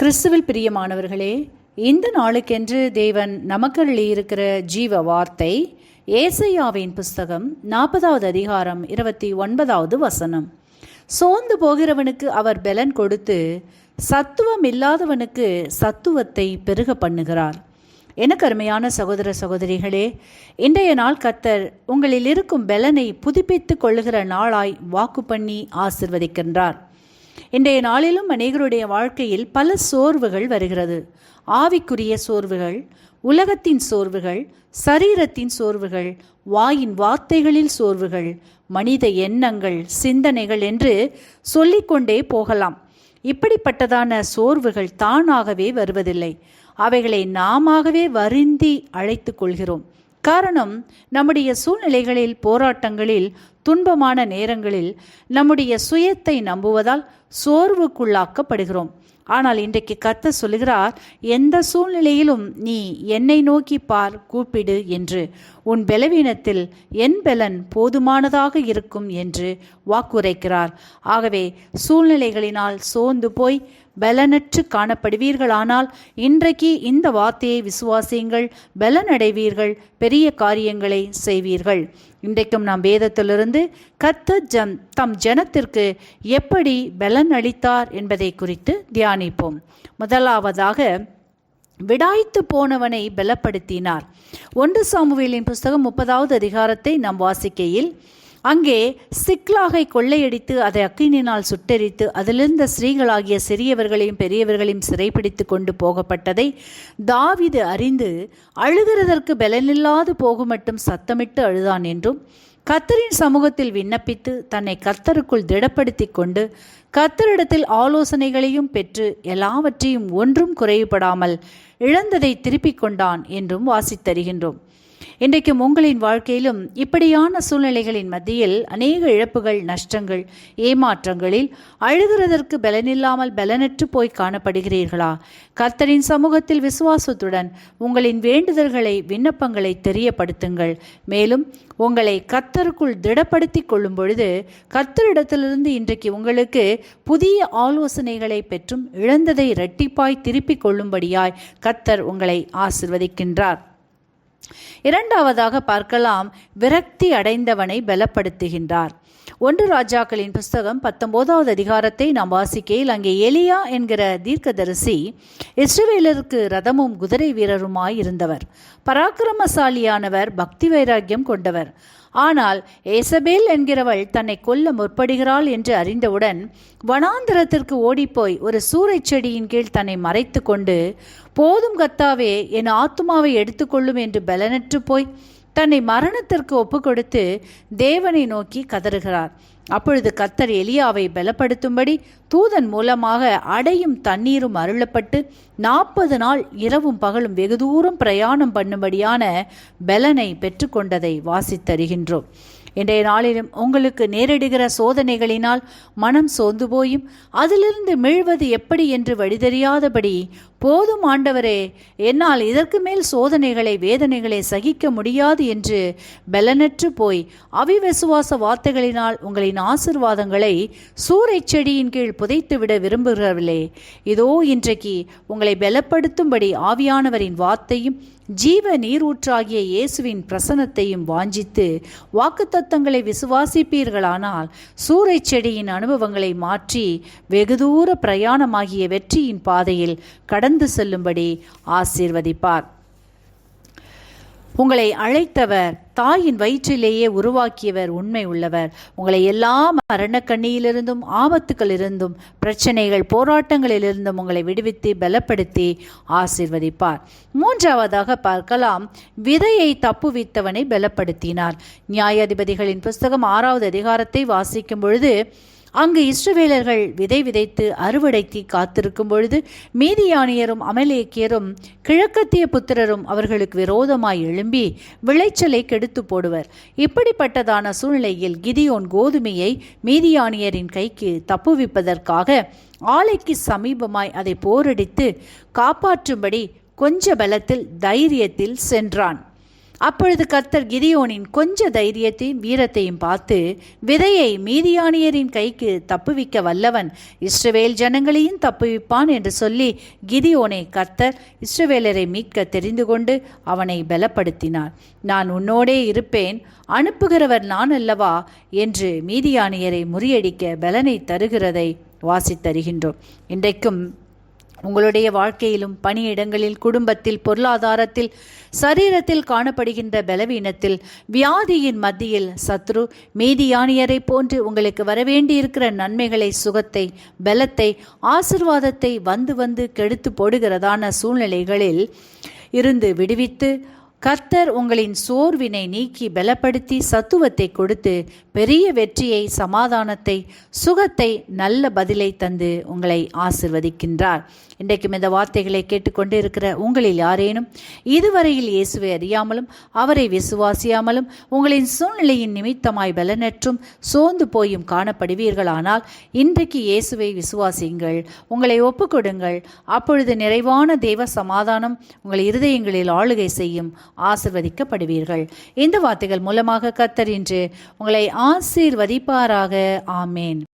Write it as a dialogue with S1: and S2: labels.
S1: கிறிஸ்துவில் பிரியமானவர்களே, இந்த நாளுக்கென்று தேவன் நமக்கு இருக்கிற ஜீவ வார்த்தை ஏசாயாவின் புஸ்தகம் 40வது அதிகாரம் 29வது வசனம். சோர்ந்து போகிறவனுக்கு அவர் பெலன் கொடுத்து சத்துவம் இல்லாதவனுக்கு சத்துவத்தை பெருக பண்ணுகிறார். எனக்கு அருமையான சகோதர சகோதரிகளே, இன்றைய நாள் கர்த்தர் உங்களில் இருக்கும் பெலனை புதுப்பித்து கொள்ளுகிற நாளாய் வாக்கு பண்ணி ஆசிர்வதிக்கின்றார். இன்றைய நாளிலும் அநேகருடைய வாழ்க்கையில் பல சோர்வுகள் வருகிறது. ஆவிக்குரிய சோர்வுகள், உலகத்தின் சோர்வுகள், சரீரத்தின் சோர்வுகள், வாயின் வார்த்தைகளில் சோர்வுகள், மனித எண்ணங்கள், சிந்தனைகள் என்று சொல்லிக்கொண்டே போகலாம். இப்படிப்பட்டதான சோர்வுகள் தானாகவே வருவதில்லை. அவைகளை நாமாகவே வருந்தி அழைத்து கொள்கிறோம். காரணம், நம்முடைய சூழ்நிலைகளில், போராட்டங்களில், துன்பமான நேரங்களில் நம்முடைய சுயத்தை நம்புவதால் சோர்வுக்குள்ளாக்கப்படுகிறோம். ஆனால் இன்றைக்கு கர்த்தர் சொல்லுகிறார், எந்த சூழ்நிலையிலும் நீ என்னை நோக்கி பார், கூப்பிடு என்று. உன் பலவீனத்தில் என் பலன் போதுமானதாக இருக்கும் என்று வாக்குரைக்கிறார். ஆகவே சூழ்நிலைகளினால் சோர்ந்து போய் பலனற்று காணப்படுவீர்களானால் இன்றைக்கு இந்த வார்த்தையை விசுவாசியுங்கள், பலனடைவீர்கள், பெரிய காரியங்களை செய்வீர்கள். இன்றைக்கும் நாம் வேதத்திலிருந்து கர்த்தர் தம் ஜனத்திற்கு எப்படி பலன் அளித்தார் என்பதை குறித்து தியானிப்போம். முதலாவதாக, விடாய்த்து போனவனை பலப்படுத்தினார். 1 சாமுவேலின் புஸ்தகம் 30வது அதிகாரத்தை நாம் வாசிக்கையில், அங்கே சிக்லாகை கொள்ளையடித்து அதை அக்கினியினால் சுட்டெரித்து அதிலிருந்த ஸ்திரீகளாகிய சிறியவர்களையும் பெரியவர்களையும் சிறைப்பிடித்து கொண்டு போகப்பட்டதை தாவீது அறிந்து அழுகிறதற்கு பலனில்லாது போகும் மட்டும் சத்தமிட்டு அழுதான் என்றும், கர்த்தரின் சமூகத்தில் விண்ணப்பித்து தன்னை கர்த்தருக்குள் திடப்படுத்தி கொண்டு கர்த்தரிடத்தில் ஆலோசனைகளையும் பெற்று எல்லாவற்றையும் ஒன்றும் குறைவுபடாமல் இழந்ததை திருப்பிக் கொண்டான் என்றும் வாசித்தருகின்றோம். இன்றைக்கும் உங்களின் வாழ்க்கையிலும் இப்படியான சூழ்நிலைகளின் மத்தியில் அநேக இழப்புகள், நஷ்டங்கள், ஏமாற்றங்களில் அழுகிறதற்கு பலனில்லாமல் பலனற்று போய் காணப்படுகிறீர்களா? கர்த்தரின் சமூகத்தில் விசுவாசத்துடன் உங்களின் வேண்டுதல்களை, விண்ணப்பங்களை தெரியப்படுத்துங்கள். மேலும் உங்களை கர்த்தருக்குள் திடப்படுத்தி கொள்ளும் பொழுது கர்த்தரிடத்திலிருந்து இன்றைக்கு உங்களுக்கு புதிய ஆலோசனைகளை பெற்றும் இழந்ததை இரட்டிப்பாய் திருப்பிக் கொள்ளும்படியாய் கர்த்தர் உங்களை ஆசிர்வதிக்கின்றார். இரண்டாவதாக பார்க்கலாம், விரக்தி அடைந்தவனை பலப்படுத்துகின்றார். 1 ராஜாக்களின் புஸ்தகம் 19வது அதிகாரத்தை நாம் வாசிக்கையில், அங்கே எலியா என்கிற தீர்க்கதரிசி இஸ்ரவேலருக்கு ரதமும் குதிரை வீரருமாய் இருந்தவர். பராக்கிரமசாலியானவர், பக்தி வைராக்கியம் கொண்டவர். ஆனால் ஏசபேல் என்கிறவள் தன்னை கொல்ல முற்படுகிறாள் என்று அறிந்தவுடன் வனாந்தரத்திற்கு ஓடிப்போய் ஒரு சூறைச் செடியின் கீழ் தன்னை மறைத்து கொண்டு, போதும் கர்த்தாவே, என் ஆத்துமாவை எடுத்துக்கொள்ளும் என்று பலனற்று போய் தன்னை மரணத்திற்கு ஒப்பு கொடுத்து தேவனை நோக்கி கதறுகிறார். அப்பொழுது கர்த்தர் எலியாவை பலப்படுத்தும்படி தூதன் மூலமாக அடையும் தண்ணீரும் அருளப்பட்டு 40 நாள் இரவும் பகலும் வெகு தூரம் பிரயாணம் பண்ணும்படியான பலனை பெற்றுக்கொண்டதை வாசித்தருகின்றோம். இன்றைய நாளிலும் உங்களுக்கு நேரிடுகிற சோதனைகளினால் மனம் சோர்ந்து போயும் அதிலிருந்து மீள்வது எப்படி என்று வழிதெரியாதபடி, போதும் ஆண்டவரே, என்னால் இதற்கு மேல் சோதனைகளை, வேதனைகளை சகிக்க முடியாது என்று பலனற்று போய் அவிவிசுவாச வார்த்தைகளினால் உங்களின் ஆசீர்வாதங்களை சூறைச் செடியின் கீழ் புதைத்துவிட விரும்புகிறவர்களே, இதோ இன்றைக்கு உங்களை பலப்படுத்தும்படி ஆவியானவரின் வார்த்தையும் ஜீவ நீரூற்றாகிய இயேசுவின் பிரசன்னத்தையும் வாஞ்சித்து வாக்குத்தத்தங்களை விசுவாசிப்பீர்களானால் சூறைச் செடியின் அனுபவங்களை மாற்றி வெகு தூர பிரயாணமாகிய வெற்றியின் பாதையில் கடந்து செல்லும்படி ஆசீர்வதிப்பார். உங்களை அழைத்தவர், தாயின் வயிற்றிலேயே உருவாக்கியவர் உண்மை உள்ளவர். உங்களை எல்லா மரணக்கண்ணியிலிருந்தும், ஆபத்துக்களிலிருந்தும், பிரச்சனைகள், போராட்டங்களிலிருந்தும் உங்களை விடுவித்து பலப்படுத்தி ஆசீர்வதிப்பார். மூன்றாவதாக பார்க்கலாம், விதையை தப்புவித்தவனை பலப்படுத்தினார். நியாயாதிபதிகளின் புஸ்தகம் 6வது அதிகாரத்தை வாசிக்கும் பொழுது, அங்கு இஸ்ரவேலர்கள் விதை விதைத்து அறுவடைக்கு காத்திருக்கும் பொழுது மீதியானியரும் அமலேக்கியரும் கிழக்கத்திய புத்திரரும் அவர்களுக்கு விரோதமாய் எழும்பி விளைச்சலை கெடுத்து போடுவர். இப்படிப்பட்டதான சூழ்நிலையில் கிதியோன் கோதுமையை மீதியானியரின் கைக்கு தப்புவிப்பதற்காக ஆலைக்கு சமீபமாய் அதை போரடித்து காப்பாற்றும்படி கொஞ்ச பலத்தில், தைரியத்தில் சென்றான். அப்பொழுது கர்த்தர் கிதியோனின் கொஞ்ச தைரியத்தையும் வீரத்தையும் பார்த்து, விதையை மீதியானியரின் கைக்கு தப்புவிக்க வல்லவன் இஸ்ரவேல் ஜனங்களையும் தப்புவிப்பான் என்று சொல்லி கிதியோனை கர்த்தர் இஸ்ரவேலரை மீட்க தெரிந்து கொண்டு அவனை பலப்படுத்தினார். நான் உன்னோடே இருப்பேன், அனுப்புகிறவர் நான் அல்லவா என்று மீதியானியரை முறியடிக்க பலனை தருகிறதை வாசித்தருகின்றோம். இன்றைக்கும் உங்களுடைய வாழ்க்கையிலும், பணியிடங்களில், குடும்பத்தில், பொருளாதாரத்தில், சரீரத்தில் காணப்படுகின்ற பலவீனத்தில், வியாதியின் மத்தியில் சத்ரு மீதியானியரை போன்று உங்களுக்கு வரவேண்டியிருக்கிற நன்மைகளை, சுகத்தை, பலத்தை, ஆசிர்வாதத்தை வந்து வந்து கெடுத்து போடுகிறதான சூழ்நிலைகளில் இருந்து விடுவித்து கர்த்தர் உங்களின் சோர்வினை நீக்கி பலப்படுத்தி சத்துவத்தை கொடுத்து பெரிய வெற்றியை, சமாதானத்தை, சுகத்தை, நல்ல பதிலை தந்து உங்களை ஆசிர்வதிக்கின்றார். இன்றைக்கும் இந்த வார்த்தைகளை கேட்டுக்கொண்டு இருக்கிற உங்களில் யாரேனும் இதுவரையில் இயேசுவை அறியாமலும் அவரை விசுவாசியாமலும் உங்களின் சூழ்நிலையின் நிமித்தமாய் பலனற்றும் சோர்ந்து போயும் காணப்படுவீர்களானால் இன்றைக்கு இயேசுவை விசுவாசியுங்கள், உங்களை ஒப்புக்கொடுங்கள். அப்பொழுது நிறைவான தேவ சமாதானம் உங்கள் இருதயங்களில் ஆளுகை செய்யும், ஆசிர்வதிக்கப்படுவீர்கள். இந்த வார்த்தைகள் மூலமாக கர்த்தர் இன்று உங்களை ஆசீர்வதிப்பாராக. ஆமேன்.